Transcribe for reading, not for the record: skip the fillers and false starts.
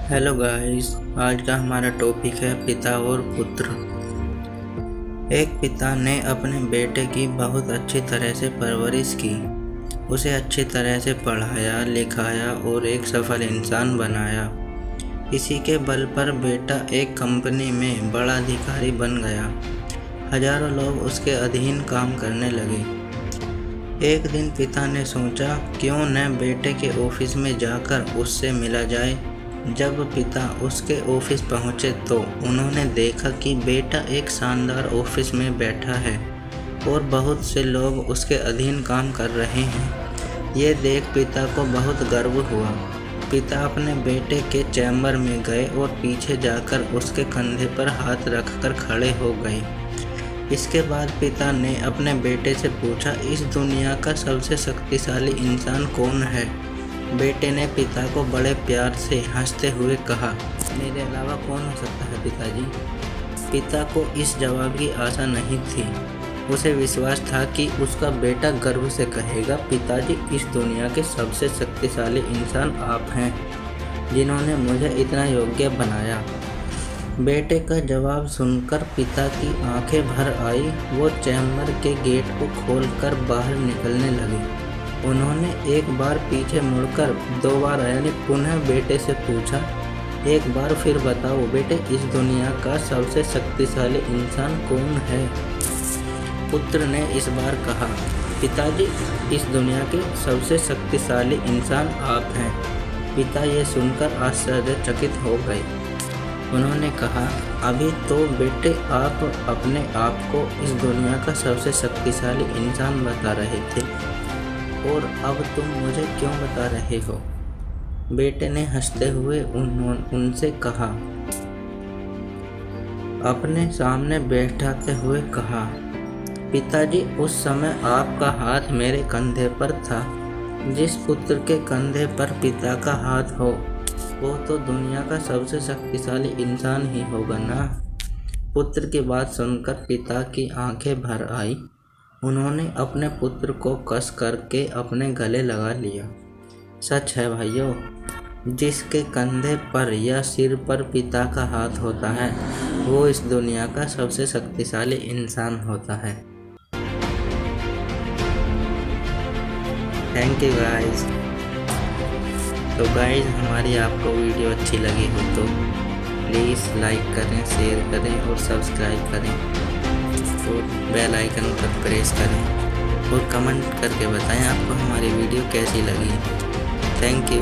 Hello guys, आज का हमारा टॉपिक है पिता और पुत्र। एक पिता ने अपने बेटे की बहुत अच्छी तरह से परवरिश की, उसे अच्छी तरह से पढ़ाया लिखाया और एक सफल इंसान बनाया। इसी के बल पर बेटा एक कंपनी में बड़ा अधिकारी बन गया। हजारों लोग उसके अधीन काम करने लगे। एक दिन पिता ने सोचा, क्यों न बेटे के ऑफिस में जाकर उससे मिला जाए। जब पिता उसके ऑफिस पहुंचे तो उन्होंने देखा कि बेटा एक शानदार ऑफिस में बैठा है और बहुत से लोग उसके अधीन काम कर रहे हैं। ये देख पिता को बहुत गर्व हुआ। पिता अपने बेटे के चैम्बर में गए और पीछे जाकर उसके कंधे पर हाथ रखकर खड़े हो गए। इसके बाद पिता ने अपने बेटे से पूछा, इस दुनिया का सबसे शक्तिशाली इंसान कौन है। बेटे ने पिता को बड़े प्यार से हंसते हुए कहा, मेरे अलावा कौन हो सकता है पिताजी। पिता को इस जवाब की आशा नहीं थी। उसे विश्वास था कि उसका बेटा गर्व से कहेगा, पिताजी इस दुनिया के सबसे शक्तिशाली इंसान आप हैं, जिन्होंने मुझे इतना योग्य बनाया। बेटे का जवाब सुनकर पिता की आंखें भर आई। वो चैम्बर के गेट को खोलकर बाहर निकलने लगे। उन्होंने एक बार पीछे मुड़कर 2 बार यानी पुनः बेटे से पूछा, एक बार फिर बताओ बेटे, इस दुनिया का सबसे शक्तिशाली इंसान कौन है। पुत्र ने इस बार कहा, पिताजी इस दुनिया के सबसे शक्तिशाली इंसान आप हैं। पिता ये सुनकर आश्चर्यचकित हो गए। उन्होंने कहा, अभी तो बेटे आप अपने आप को इस दुनिया का सबसे शक्तिशाली इंसान बता रहे थे, और अब तुम मुझे क्यों बता रहे हो। बेटे ने हंसते हुए उनसे कहा, अपने सामने बैठाते हुए कहा, पिताजी उस समय आपका हाथ मेरे कंधे पर था। जिस पुत्र के कंधे पर पिता का हाथ हो वो तो दुनिया का सबसे शक्तिशाली इंसान ही होगा ना। पुत्र की बात सुनकर पिता की आंखें भर आई। उन्होंने अपने पुत्र को कस करके अपने गले लगा लिया। सच है भाइयों, जिसके कंधे पर या सिर पर पिता का हाथ होता है वो इस दुनिया का सबसे शक्तिशाली इंसान होता है। Thank you guys. तो गाइस, हमारी आपको वीडियो अच्छी लगी हो तो प्लीज़ लाइक करें, शेयर करें और सब्सक्राइब करें और बेल आइकन पर प्रेस करें और कमेंट करके बताएं आपको हमारी वीडियो कैसी लगी। Thank you.